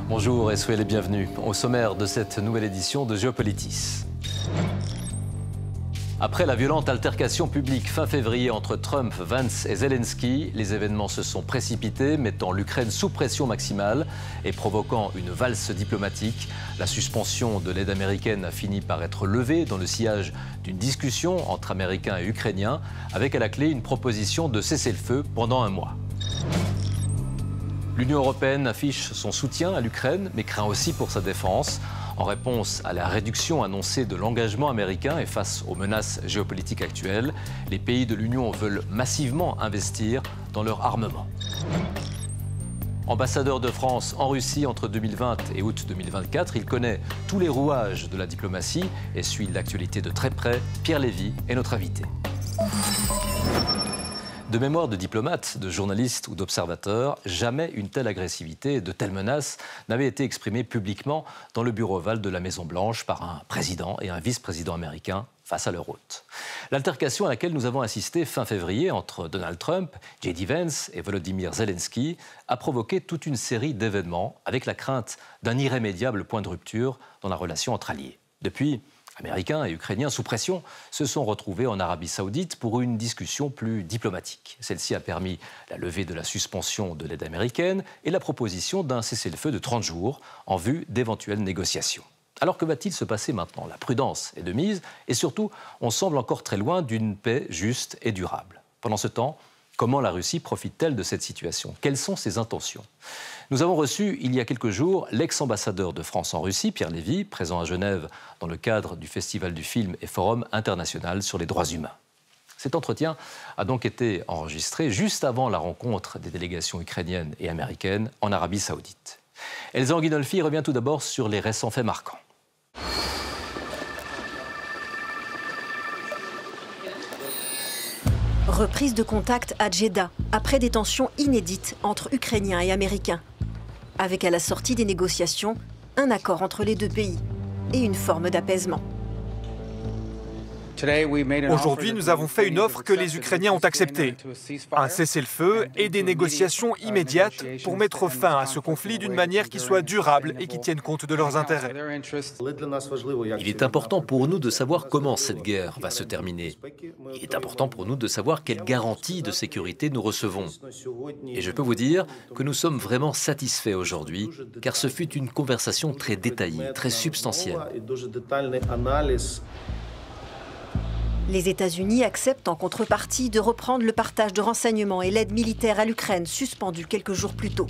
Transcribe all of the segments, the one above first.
Bonjour et soyez les bienvenus au sommaire de cette nouvelle édition de Géopolitis. Après la violente altercation publique fin février entre Trump, Vance et Zelensky, les événements se sont précipités, mettant l'Ukraine sous pression maximale et provoquant une valse diplomatique. La suspension de l'aide américaine a fini par être levée dans le sillage d'une discussion entre Américains et Ukrainiens, avec à la clé une proposition de cessez-le-feu pendant un mois. L'Union européenne affiche son soutien à l'Ukraine, mais craint aussi pour sa défense. En réponse à la réduction annoncée de l'engagement américain et face aux menaces géopolitiques actuelles, les pays de l'Union veulent massivement investir dans leur armement. Ambassadeur de France en Russie entre 2020 et août 2024, il connaît tous les rouages de la diplomatie et suit l'actualité de très près. Pierre Lévy est notre invité. De mémoire de diplomate, de journaliste ou d'observateur, jamais une telle agressivité et de telles menaces n'avaient été exprimées publiquement dans le bureau ovale de la Maison-Blanche par un président et un vice-président américains face à leur hôte. L'altercation à laquelle nous avons assisté fin février entre Donald Trump, J.D. Vance et Volodymyr Zelensky a provoqué toute une série d'événements avec la crainte d'un irrémédiable point de rupture dans la relation entre alliés. Depuis, Américains et Ukrainiens sous pression se sont retrouvés en Arabie Saoudite pour une discussion plus diplomatique. Celle-ci a permis la levée de la suspension de l'aide américaine et la proposition d'un cessez-le-feu de 30 jours en vue d'éventuelles négociations. Alors que va-t-il se passer maintenant? La prudence est de mise et surtout, on semble encore très loin d'une paix juste et durable. Pendant ce temps, comment la Russie profite-t-elle de cette situation? Quelles sont ses intentions? Nous avons reçu, il y a quelques jours, l'ex-ambassadeur de France en Russie, Pierre Lévy, présent à Genève dans le cadre du Festival du film et Forum international sur les droits humains. Cet entretien a donc été enregistré juste avant la rencontre des délégations ukrainiennes et américaines en Arabie Saoudite. Elsa Anguinolfi revient tout d'abord sur les récents faits marquants. Reprise de contact à Jeddah, après des tensions inédites entre Ukrainiens et Américains. Avec à la sortie des négociations, un accord entre les deux pays et une forme d'apaisement. Aujourd'hui, nous avons fait une offre que les Ukrainiens ont acceptée. Un cessez-le-feu et des négociations immédiates pour mettre fin à ce conflit d'une manière qui soit durable et qui tienne compte de leurs intérêts. Il est important pour nous de savoir comment cette guerre va se terminer. Il est important pour nous de savoir quelles garanties de sécurité nous recevons. Et je peux vous dire que nous sommes vraiment satisfaits aujourd'hui, car ce fut une conversation très détaillée, très substantielle. Les États-Unis acceptent en contrepartie de reprendre le partage de renseignements et l'aide militaire à l'Ukraine, suspendue quelques jours plus tôt.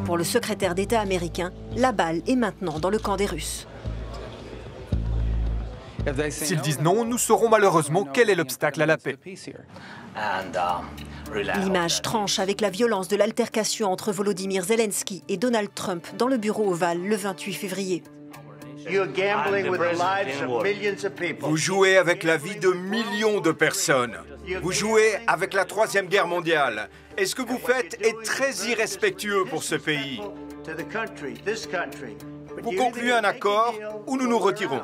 Pour le secrétaire d'État américain, la balle est maintenant dans le camp des Russes. S'ils disent non, nous saurons malheureusement quel est l'obstacle à la paix. L'image tranche avec la violence de l'altercation entre Volodymyr Zelensky et Donald Trump dans le bureau ovale le 28 février. Vous jouez avec la vie de millions de personnes. Vous jouez avec la Troisième Guerre mondiale. Et ce que vous faites est très irrespectueux pour ce pays. Vous concluez un accord ou nous nous retirons.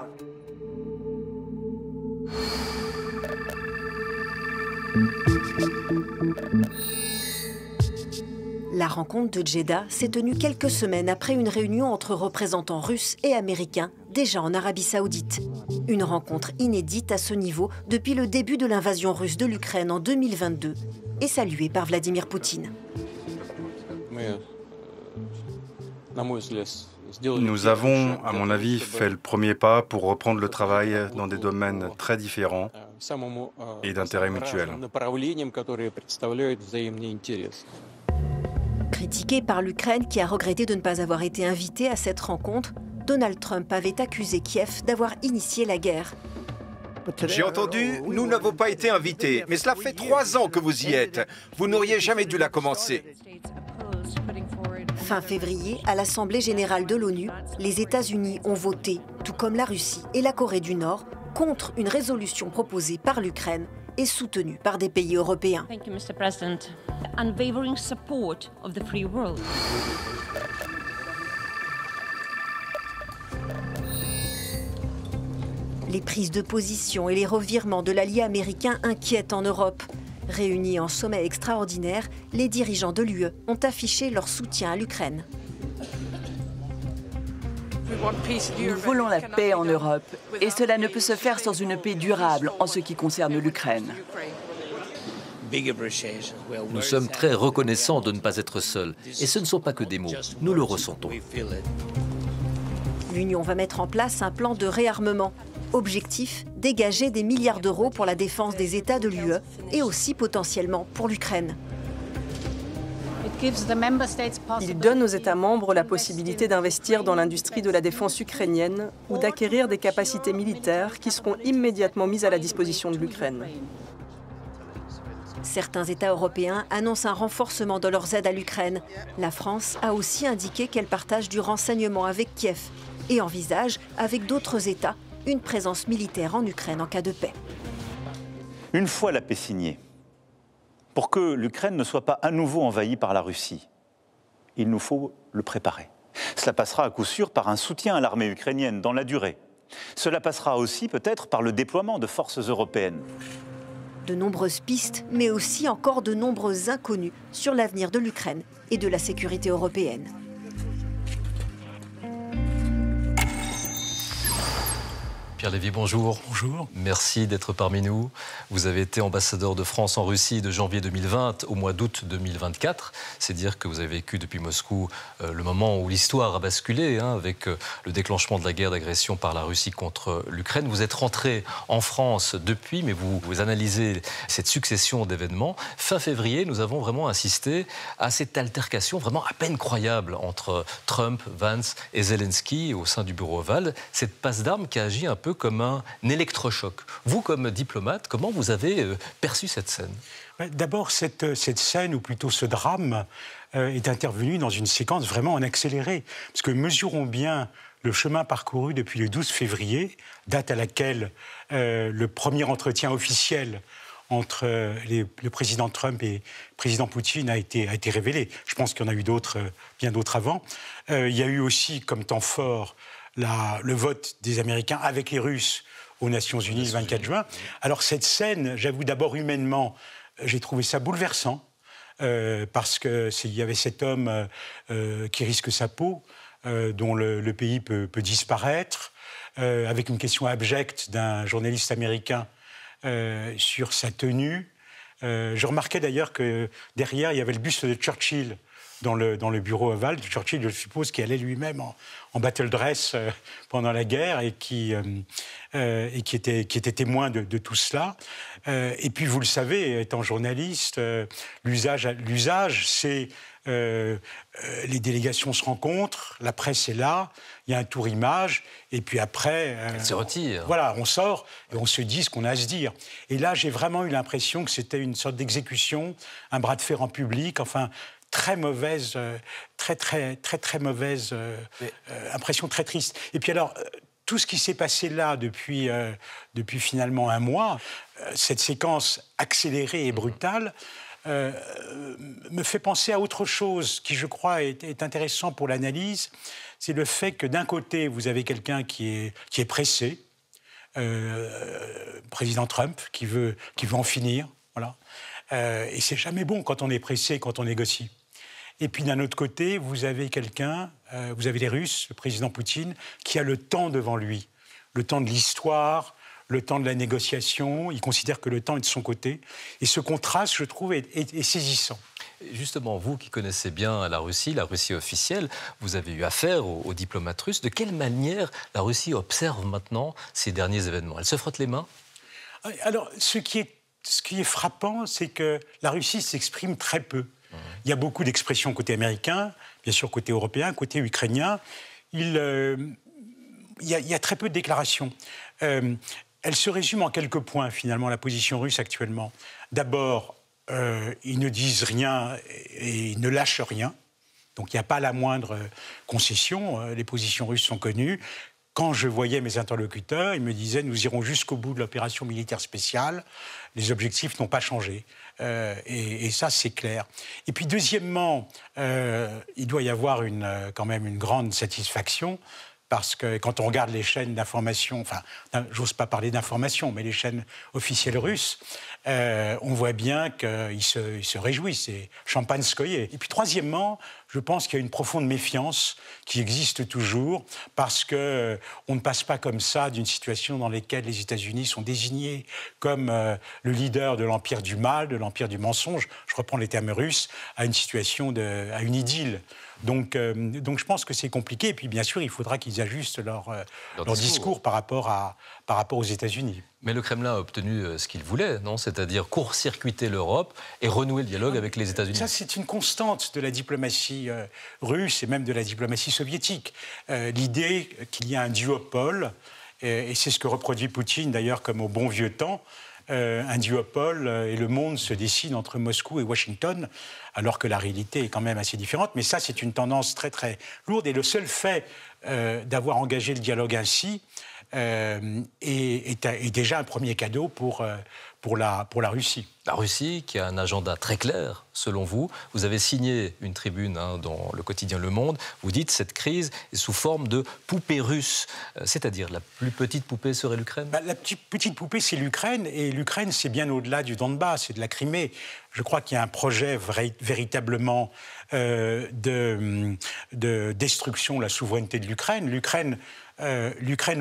La rencontre de Jeddah s'est tenue quelques semaines après une réunion entre représentants russes et américains, déjà en Arabie Saoudite. Une rencontre inédite à ce niveau depuis le début de l'invasion russe de l'Ukraine en 2022 et saluée par Vladimir Poutine. Nous avons, à mon avis, fait le premier pas pour reprendre le travail dans des domaines très différents et d'intérêt mutuel. Critiqué par l'Ukraine qui a regretté de ne pas avoir été invitée à cette rencontre, Donald Trump avait accusé Kiev d'avoir initié la guerre. J'ai entendu, nous n'avons pas été invités, mais cela fait 3 ans que vous y êtes. Vous n'auriez jamais dû la commencer. Fin février, à l'Assemblée générale de l'ONU, les États-Unis ont voté, tout comme la Russie et la Corée du Nord, contre une résolution proposée par l'Ukraine et soutenue par des pays européens. Les prises de position et les revirements de l'allié américain inquiètent en Europe. Réunis en sommet extraordinaire, les dirigeants de l'UE ont affiché leur soutien à l'Ukraine. Nous voulons la paix en Europe et cela ne peut se faire sans une paix durable en ce qui concerne l'Ukraine. Nous sommes très reconnaissants de ne pas être seuls. Et ce ne sont pas que des mots, nous le ressentons. L'Union va mettre en place un plan de réarmement. Objectif, dégager des milliards d'euros pour la défense des États de l'UE et aussi potentiellement pour l'Ukraine. Il donne aux États membres la possibilité d'investir dans l'industrie de la défense ukrainienne ou d'acquérir des capacités militaires qui seront immédiatement mises à la disposition de l'Ukraine. Certains États européens annoncent un renforcement de leurs aides à l'Ukraine. La France a aussi indiqué qu'elle partage du renseignement avec Kiev et envisage, avec d'autres États, une présence militaire en Ukraine en cas de paix. Une fois la paix signée, pour que l'Ukraine ne soit pas à nouveau envahie par la Russie, il nous faut le préparer. Cela passera à coup sûr par un soutien à l'armée ukrainienne dans la durée. Cela passera aussi peut-être par le déploiement de forces européennes. De nombreuses pistes, mais aussi encore de nombreux inconnus sur l'avenir de l'Ukraine et de la sécurité européenne. Pierre Lévy, bonjour. Bonjour. Merci d'être parmi nous. Vous avez été ambassadeur de France en Russie de janvier 2020 au mois d'août 2024. C'est dire que vous avez vécu depuis Moscou le moment où l'histoire a basculé, avec le déclenchement de la guerre d'agression par la Russie contre l'Ukraine. Vous êtes rentré en France depuis, mais vous analysez cette succession d'événements. Fin février, nous avons vraiment assisté à cette altercation vraiment à peine croyable entre Trump, Vance et Zelensky au sein du bureau ovale. Cette passe d'armes qui a agi un peu comme un électrochoc. Vous, comme diplomate, comment vous avez perçu cette scène ? D'abord, cette scène, ou plutôt ce drame, est intervenu dans une séquence vraiment en accéléré. Parce que mesurons bien le chemin parcouru depuis le 12 février, date à laquelle le premier entretien officiel entre le président Trump et le président Poutine a été révélé. Je pense qu'il y en a eu d'autres, bien d'autres avant. Il y a eu aussi, comme temps fort, le vote des Américains avec les Russes aux Nations Unies le 24 juin. Alors cette scène, j'avoue d'abord humainement, j'ai trouvé ça bouleversant, parce qu'il y avait cet homme qui risque sa peau, dont le pays peut disparaître, avec une question abjecte d'un journaliste américain sur sa tenue. Je remarquais d'ailleurs que derrière, il y avait le buste de Churchill dans le bureau ovale. Churchill, je suppose, qui allait lui-même en battle dress pendant la guerre et qui était témoin de tout cela. Et puis, vous le savez, étant journaliste, l'usage, c'est les délégations se rencontrent, la presse est là, il y a un tour image, et puis après... Elle se retire. Voilà, on sort et on se dit ce qu'on a à se dire. Et là, j'ai vraiment eu l'impression que c'était une sorte d'exécution, un bras de fer en public, enfin... très mauvaise, très mauvaise impression, très triste. Et puis alors, tout ce qui s'est passé là depuis finalement un mois, cette séquence accélérée et brutale, me fait penser à autre chose qui, je crois, est intéressant pour l'analyse. C'est le fait que d'un côté, vous avez quelqu'un qui est pressé, président Trump, qui veut en finir, voilà. Et c'est jamais bon quand on est pressé, quand on négocie. Et puis d'un autre côté, vous avez quelqu'un, vous avez les Russes, le président Poutine, qui a le temps devant lui, le temps de l'histoire, le temps de la négociation. Il considère que le temps est de son côté. Et ce contraste, je trouve, est saisissant. Justement, vous qui connaissez bien la Russie officielle, vous avez eu affaire aux diplomates russes. De quelle manière la Russie observe maintenant ces derniers événements ? Elle se frotte les mains ? Alors, ce qui est frappant, c'est que la Russie s'exprime très peu. Il y a beaucoup d'expressions côté américain, bien sûr côté européen, côté ukrainien. Il y a très peu de déclarations. Elle se résume en quelques points, finalement, la position russe actuellement. D'abord, ils ne disent rien et ils ne lâchent rien. Donc il n'y a pas la moindre concession. Les positions russes sont connues. Quand je voyais mes interlocuteurs, ils me disaient « nous irons jusqu'au bout de l'opération militaire spéciale ». Les objectifs n'ont pas changé. Et ça, c'est clair. Et puis, deuxièmement, il doit y avoir quand même une grande satisfaction, parce que quand on regarde les chaînes d'information, enfin, j'ose pas parler d'information, mais les chaînes officielles russes, on voit bien qu'ils se réjouissent, c'est champagne scoyé. Et puis, troisièmement, je pense qu'il y a une profonde méfiance qui existe toujours parce qu'on ne passe pas comme ça d'une situation dans laquelle les États-Unis sont désignés comme le leader de l'empire du mal, de l'empire du mensonge, je reprends les termes russes, à une situation, à une idylle. Donc je pense que c'est compliqué. Et puis, bien sûr, il faudra qu'ils ajustent leur discours par rapport aux États-Unis. Mais le Kremlin a obtenu ce qu'il voulait, non? C'est-à-dire court-circuiter l'Europe et renouer le dialogue avec les États-Unis. Ça, c'est une constante de la diplomatie russe et même de la diplomatie soviétique. L'idée qu'il y a un duopole, et c'est ce que reproduit Poutine, d'ailleurs, comme au bon vieux temps, un duopole et le monde se dessine entre Moscou et Washington, alors que la réalité est quand même assez différente. Mais ça, c'est une tendance très, très lourde. Et le seul fait d'avoir engagé le dialogue ainsi est déjà un premier cadeau pour la Russie. La Russie, qui a un agenda très clair, selon vous. Vous avez signé une tribune dans le quotidien Le Monde. Vous dites que cette crise est sous forme de poupée russe. C'est-à-dire, la plus petite poupée serait l'Ukraine? La petite poupée, c'est l'Ukraine. Et l'Ukraine, c'est bien au-delà du Donbass et de la Crimée. Je crois qu'il y a un projet véritablement de destruction de la souveraineté de l'Ukraine. L'Ukraine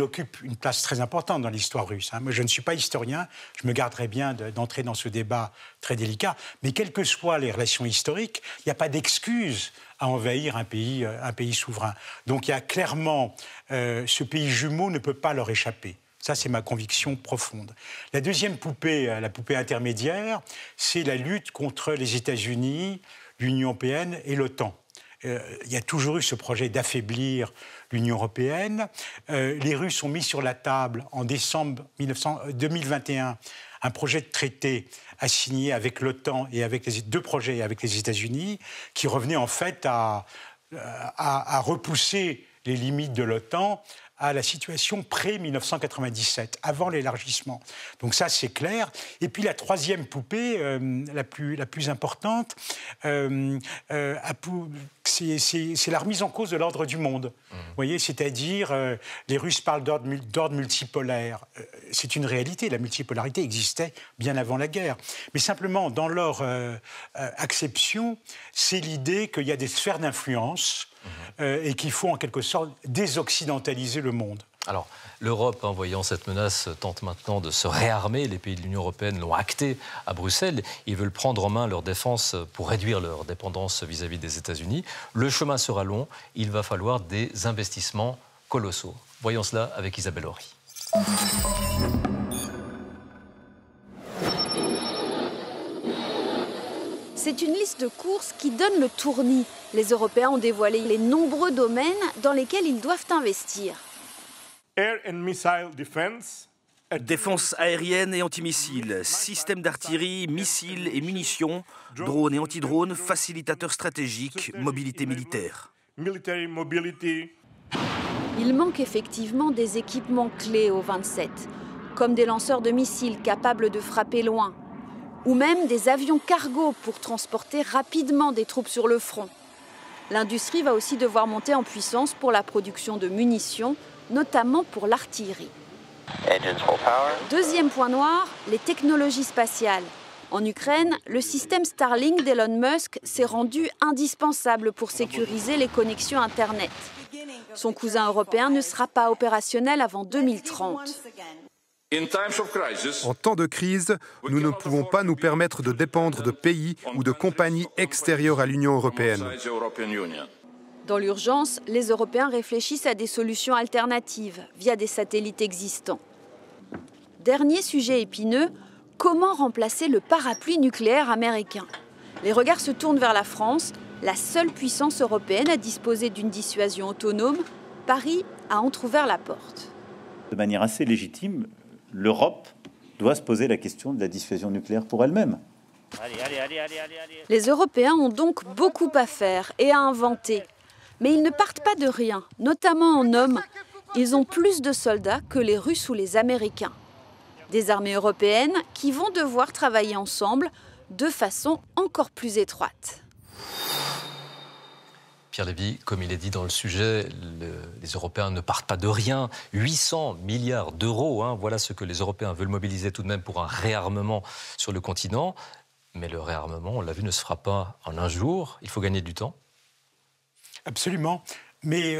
occupe une place très importante dans l'histoire russe. Moi, je ne suis pas historien, je me garderais bien d'entrer dans ce débat très délicat, mais quelles que soient les relations historiques, il n'y a pas d'excuse à envahir un pays souverain. Donc il y a clairement, ce pays jumeau ne peut pas leur échapper. Ça, c'est ma conviction profonde. La deuxième poupée, la poupée intermédiaire, c'est la lutte contre les États-Unis, l'Union européenne et l'OTAN. Il y a toujours eu ce projet d'affaiblir l'Union européenne. Les Russes ont mis sur la table, en décembre 2021, un projet de traité à signer avec l'OTAN et avec deux projets avec les États-Unis, qui revenait en fait à repousser les limites de l'OTAN à la situation pré-1997, avant l'élargissement. Donc ça, c'est clair. Et puis la troisième poupée, la plus importante, c'est la remise en cause de l'ordre du monde. Vous voyez, c'est-à-dire, les Russes parlent d'ordre multipolaire. C'est une réalité, la multipolarité existait bien avant la guerre. Mais simplement, dans leur acception, c'est l'idée qu'il y a des sphères d'influence et qu'il faut en quelque sorte désoccidentaliser le monde. Alors, l'Europe, en voyant cette menace, tente maintenant de se réarmer. Les pays de l'Union européenne l'ont acté à Bruxelles. Ils veulent prendre en main leur défense pour réduire leur dépendance vis-à-vis des États-Unis. Le chemin sera long. Il va falloir des investissements colossaux. Voyons cela avec Isabelle Horry. C'est une liste de courses qui donne le tournis. Les Européens ont dévoilé les nombreux domaines dans lesquels ils doivent investir. Défense aérienne et antimissiles, systèmes d'artillerie, missiles et munitions, drones et antidrones, facilitateurs stratégiques, mobilité militaire. Il manque effectivement des équipements clés au 27, comme des lanceurs de missiles capables de frapper loin, ou même des avions cargo pour transporter rapidement des troupes sur le front. L'industrie va aussi devoir monter en puissance pour la production de munitions, notamment pour l'artillerie. Deuxième point noir, les technologies spatiales. En Ukraine, le système Starlink d'Elon Musk s'est rendu indispensable pour sécuriser les connexions Internet. Son cousin européen ne sera pas opérationnel avant 2030. En temps de crise, nous ne pouvons pas nous permettre de dépendre de pays ou de compagnies extérieures à l'Union européenne. Dans l'urgence, les Européens réfléchissent à des solutions alternatives via des satellites existants. Dernier sujet épineux, comment remplacer le parapluie nucléaire américain? Les regards se tournent vers la France, la seule puissance européenne à disposer d'une dissuasion autonome. Paris a entrouvert la porte. De manière assez légitime, l'Europe doit se poser la question de la dissuasion nucléaire pour elle-même. Les Européens ont donc beaucoup à faire et à inventer. Mais ils ne partent pas de rien, notamment en hommes. Ils ont plus de soldats que les Russes ou les Américains. Des armées européennes qui vont devoir travailler ensemble de façon encore plus étroite. Pierre Lévy, comme il est dit dans le sujet, les Européens ne partent pas de rien. 800 milliards d'euros, voilà ce que les Européens veulent mobiliser tout de même pour un réarmement sur le continent. Mais le réarmement, on l'a vu, ne se fera pas en un jour. Il faut gagner du temps. Absolument. Mais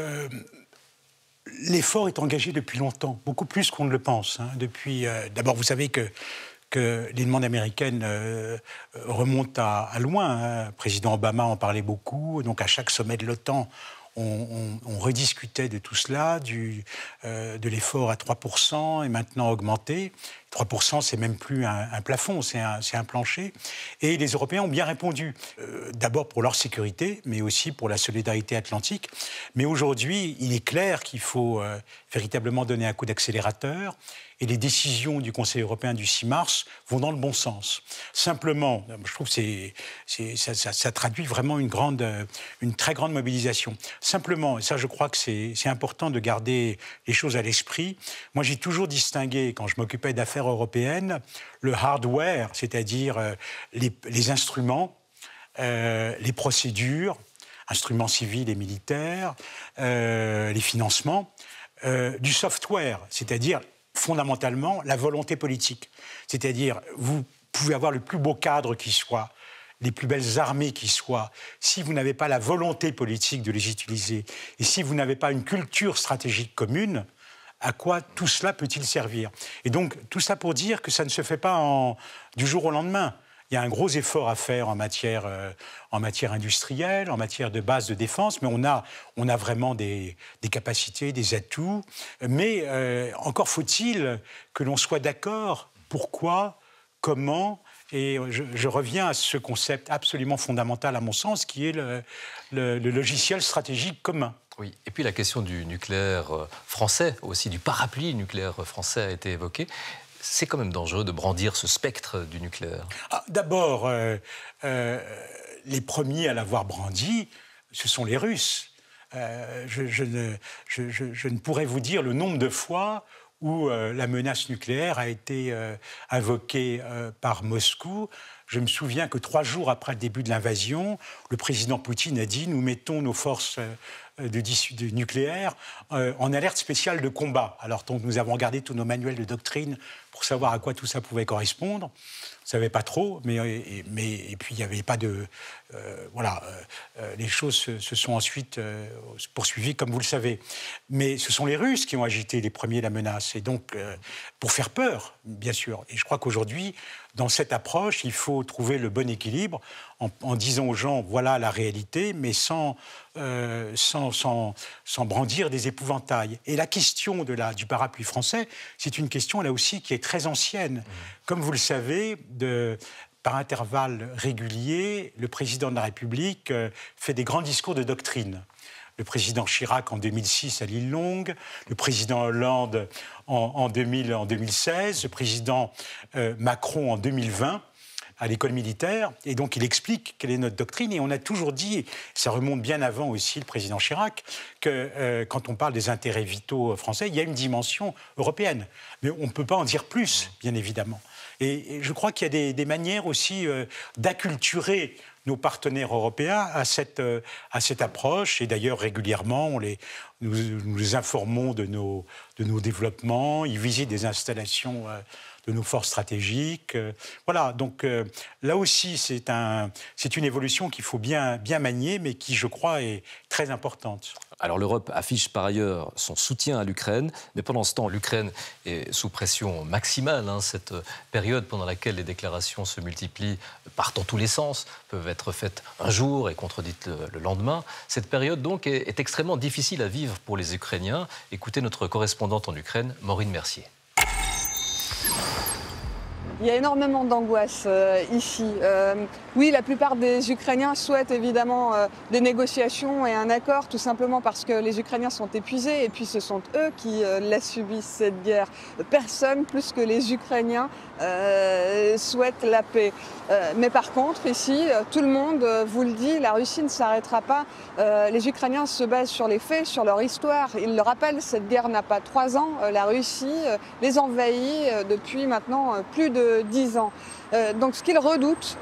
l'effort est engagé depuis longtemps, beaucoup plus qu'on ne le pense. Hein. D'abord, vous savez que les demandes américaines remontent à loin. Hein. Le président Obama en parlait beaucoup. Donc, à chaque sommet de l'OTAN, on rediscutait de tout cela, de l'effort à 3% et maintenant augmenté. 3%, c'est même plus un plafond, c'est un plancher. Et les Européens ont bien répondu, d'abord pour leur sécurité, mais aussi pour la solidarité atlantique. Mais aujourd'hui, il est clair qu'il faut véritablement donner un coup d'accélérateur. Et les décisions du Conseil européen du 6 mars vont dans le bon sens. Simplement, je trouve que ça traduit vraiment une très grande mobilisation. Simplement, et ça je crois que c'est important de garder les choses à l'esprit, moi j'ai toujours distingué, quand je m'occupais d'affaires européennes, le hardware, c'est-à-dire les instruments, les procédures, instruments civils et militaires, les financements, du software, c'est-à-dire fondamentalement la volonté politique. C'est-à-dire, vous pouvez avoir le plus beau cadre qui soit, les plus belles armées qui soient, si vous n'avez pas la volonté politique de les utiliser, et si vous n'avez pas une culture stratégique commune, à quoi tout cela peut-il servir? Et donc, tout ça pour dire que ça ne se fait pas du jour au lendemain. Il y a un gros effort à faire en matière industrielle, en matière de base de défense, mais on a vraiment des capacités, des atouts. Mais encore faut-il que l'on soit d'accord pourquoi, comment, et je reviens à ce concept absolument fondamental à mon sens, qui est le logiciel stratégique commun. Oui, et puis la question du nucléaire français, aussi du parapluie nucléaire français a été évoquée. C'est quand même dangereux de brandir ce spectre du nucléaire. D'abord, les premiers à l'avoir brandi, ce sont les Russes. Je ne pourrais vous dire le nombre de fois où la menace nucléaire a été invoquée par Moscou. Je me souviens que 3 jours après le début de l'invasion, le président Poutine a dit « Nous mettons nos forces de nucléaire en alerte spéciale de combat ». Alors donc, nous avons regardé tous nos manuels de doctrine pour savoir à quoi tout ça pouvait correspondre. On ne savait pas trop, et puis il n'y avait pas de... les choses se sont ensuite poursuivies, comme vous le savez. Mais ce sont les Russes qui ont agité les premiers la menace, et donc pour faire peur, bien sûr. Et je crois qu'aujourd'hui, dans cette approche, il faut trouver le bon équilibre en disant aux gens, voilà la réalité, mais sans brandir des épouvantails. Et la question du parapluie français, c'est une question, là aussi, qui est très ancienne. Comme vous le savez, par intervalles réguliers, le président de la République fait des grands discours de doctrine. Le président Chirac en 2006 à l'île Longue, le président Hollande en 2016, le président Macron en 2020 à l'école militaire. Et donc il explique quelle est notre doctrine. Et on a toujours dit, ça remonte bien avant aussi le président Chirac, que quand on parle des intérêts vitaux français, il y a une dimension européenne. Mais on ne peut pas en dire plus, bien évidemment. Et je crois qu'il y a des manières aussi d'acculturer nos partenaires européens à cette approche. Et d'ailleurs, régulièrement, nous les informons de nos développements. Ils visitent des installations de nos forces stratégiques. Voilà, donc là aussi, c'est une évolution qu'il faut bien manier, mais qui, je crois, est très importante. Alors l'Europe affiche par ailleurs son soutien à l'Ukraine, mais pendant ce temps, l'Ukraine est sous pression maximale. Cette période pendant laquelle les déclarations se multiplient, partent dans tous les sens, peuvent être faites un jour et contredites le lendemain. Cette période donc est extrêmement difficile à vivre pour les Ukrainiens. Écoutez notre correspondante en Ukraine, Maureen Mercier. Il y a énormément d'angoisse ici. Oui, la plupart des Ukrainiens souhaitent évidemment des négociations et un accord, tout simplement parce que les Ukrainiens sont épuisés et puis ce sont eux qui la subissent, cette guerre. Personne, plus que les Ukrainiens, souhaite la paix. Mais par contre, ici, tout le monde vous le dit, la Russie ne s'arrêtera pas. Les Ukrainiens se basent sur les faits, sur leur histoire. Ils le rappellent, cette guerre n'a pas 3 ans. La Russie les envahit depuis maintenant plus de 10 ans. Donc ce qu'ils redoutent,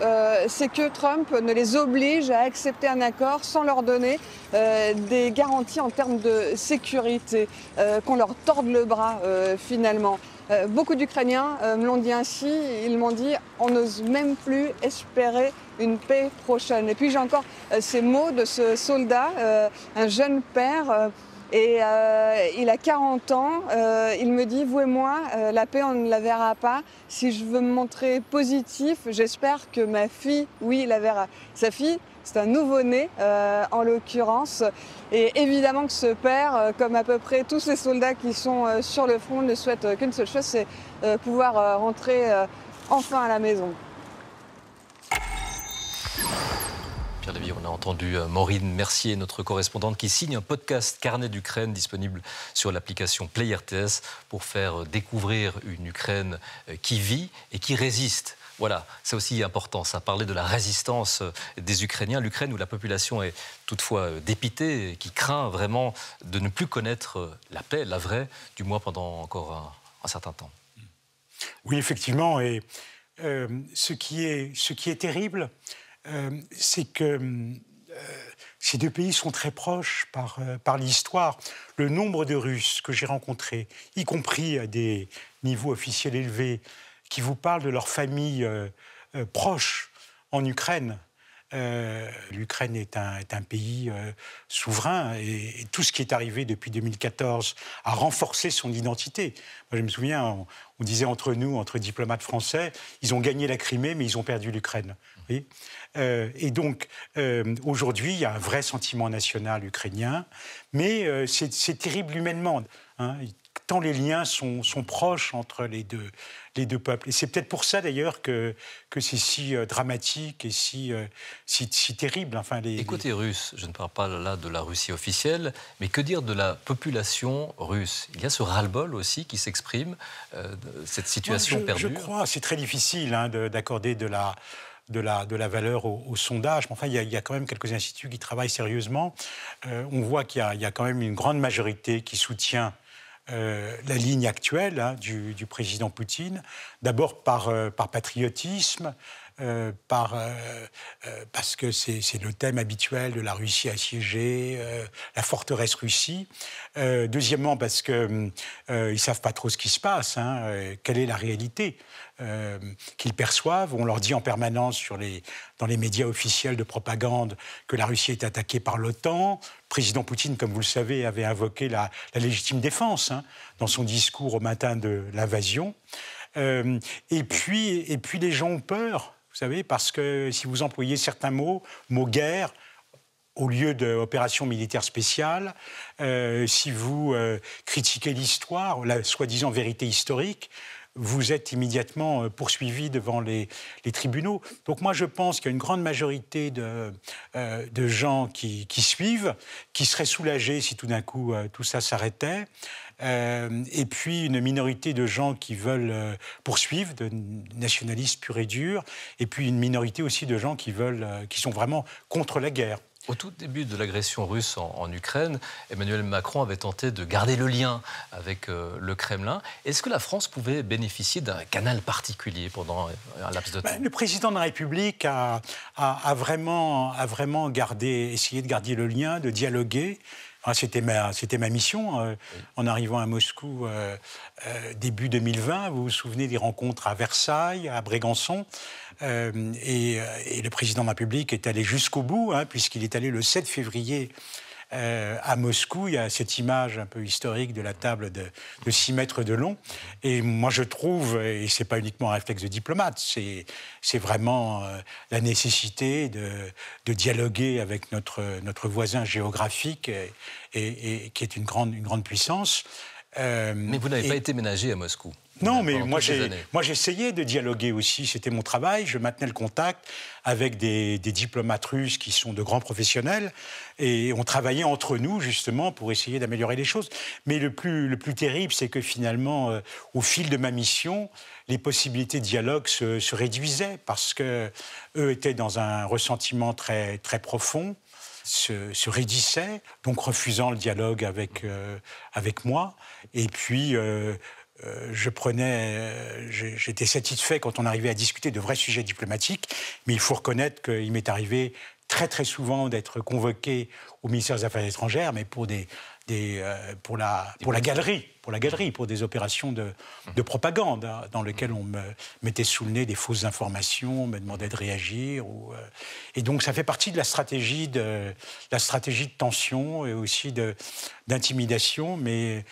c'est que Trump ne les oblige à accepter un accord sans leur donner des garanties en termes de sécurité, qu'on leur torde le bras finalement. Beaucoup d'Ukrainiens me l'ont dit ainsi, ils m'ont dit on n'ose même plus espérer une paix prochaine. Et puis j'ai encore ces mots de ce soldat, un jeune père, et il a 40 ans, il me dit vous et moi, la paix on ne la verra pas. Si je veux me montrer positif, j'espère que ma fille, oui, la verra. Sa fille, c'est un nouveau-né en l'occurrence. Et évidemment que ce père, comme à peu près tous les soldats qui sont sur le front, ne souhaite qu'une seule chose, c'est pouvoir rentrer enfin à la maison. Pierre Lévy, on a entendu Maureen Mercier, notre correspondante, qui signe un podcast Carnet d'Ukraine disponible sur l'application Play RTS pour faire découvrir une Ukraine qui vit et qui résiste. Voilà, c'est aussi important, ça parlait de la résistance des Ukrainiens. L'Ukraine où la population est toutefois dépitée et qui craint vraiment de ne plus connaître la paix, la vraie, du moins pendant encore un certain temps. Oui, effectivement, et ce qui est terrible, c'est que ces deux pays sont très proches par l'histoire. Le nombre de Russes que j'ai rencontrés, y compris à des niveaux officiels élevés, qui vous parlent de leur famille proche en Ukraine. L'Ukraine est un pays souverain et tout ce qui est arrivé depuis 2014 a renforcé son identité. Moi, je me souviens, on disait entre nous, entre diplomates français, ils ont gagné la Crimée, mais ils ont perdu l'Ukraine. Oui. Et donc, aujourd'hui, il y a un vrai sentiment national ukrainien, mais c'est terrible humainement. Hein, tant les liens sont proches entre les deux peuples. Et c'est peut-être pour ça, d'ailleurs, que c'est si dramatique et si terrible. Enfin, Et côté russe, je ne parle pas là de la Russie officielle, mais que dire de la population russe? Il y a ce ras-le-bol aussi qui s'exprime, cette situation perdure. Je crois, c'est très difficile d'accorder de la valeur au sondage. Mais enfin, il y a quand même quelques instituts qui travaillent sérieusement. On voit qu'il y a quand même une grande majorité qui soutient la ligne actuelle du président Poutine, d'abord par patriotisme, parce que c'est le thème habituel de la Russie assiégée, la forteresse Russie. Deuxièmement, parce qu'ils ne savent pas trop ce qui se passe, quelle est la réalité qu'ils perçoivent. On leur dit en permanence dans les médias officiels de propagande que la Russie est attaquée par l'OTAN. Le président Poutine, comme vous le savez, avait invoqué la légitime défense dans son discours au matin de l'invasion. Et puis les gens ont peur. Vous savez, parce que si vous employez certains mots guerre, au lieu d'opération militaire spéciale, si vous critiquez l'histoire, la soi-disant vérité historique, vous êtes immédiatement poursuivi devant les tribunaux. Donc moi, je pense qu'il y a une grande majorité de gens qui suivent, qui seraient soulagés si tout d'un coup tout ça s'arrêtait. Et puis une minorité de gens qui veulent poursuivre, de nationalistes purs et durs, et puis une minorité aussi de gens qui sont vraiment contre la guerre. Au tout début de l'agression russe en Ukraine, Emmanuel Macron avait tenté de garder le lien avec le Kremlin. Est-ce que la France pouvait bénéficier d'un canal particulier pendant un laps de temps? Le président de la République a vraiment essayé de garder le lien, de dialoguer. C'était ma mission en arrivant à Moscou début 2020. Vous vous souvenez des rencontres à Versailles, à Brégançon. Et le président de la République est allé jusqu'au bout, puisqu'il est allé le 7 février à Moscou. Il y a cette image un peu historique de la table de 6 mètres de long. Et moi, je trouve, et ce n'est pas uniquement un réflexe de diplomate, c'est vraiment la nécessité de dialoguer avec notre voisin géographique et qui est une grande puissance. Mais vous n'avez pas été ménagé à Moscou. Non, mais moi j'essayais de dialoguer aussi, c'était mon travail, je maintenais le contact avec des diplomates russes qui sont de grands professionnels et on travaillait entre nous justement pour essayer d'améliorer les choses. Mais le plus terrible, c'est que finalement, au fil de ma mission, les possibilités de dialogue se réduisaient parce qu'eux étaient dans un ressentiment très, très profond, se raidissaient, donc refusant le dialogue avec moi. Et puis j'étais satisfait quand on arrivait à discuter de vrais sujets diplomatiques, mais il faut reconnaître qu'il m'est arrivé très très souvent d'être convoqué au ministère des Affaires étrangères, mais pour pour la galerie, pour des opérations de propagande, hein, dans lesquelles on me mettait sous le nez des fausses informations, on me demandait de réagir. Et donc ça fait partie de la stratégie de tension et aussi d'intimidation, mais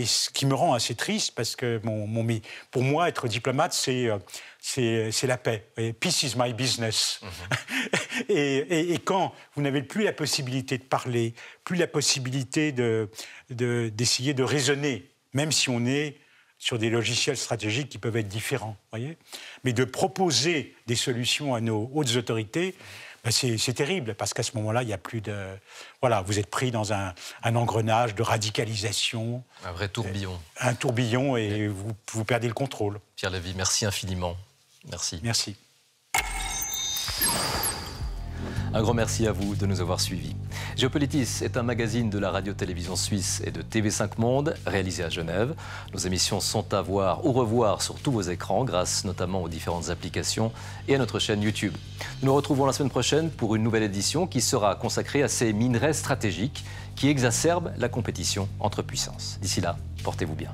ce qui me rend assez triste, parce que pour moi, être diplomate, c'est la paix. Et peace is my business. Et quand vous n'avez plus la possibilité de parler, plus la possibilité d'essayer de raisonner, même si on est sur des logiciels stratégiques qui peuvent être différents, voyez, mais de proposer des solutions à nos hautes autorités, ben c'est terrible, parce qu'à ce moment-là, il n'y a plus de... Voilà, vous êtes pris dans un engrenage de radicalisation. Un vrai tourbillon. Un tourbillon, et vous perdez le contrôle. Pierre Lévy, merci infiniment. Merci. Merci. Un grand merci à vous de nous avoir suivis. Géopolitis est un magazine de la radio-télévision suisse et de TV5 Monde, réalisé à Genève. Nos émissions sont à voir ou revoir sur tous vos écrans, grâce notamment aux différentes applications et à notre chaîne YouTube. Nous nous retrouvons la semaine prochaine pour une nouvelle édition qui sera consacrée à ces minerais stratégiques qui exacerbent la compétition entre puissances. D'ici là, portez-vous bien.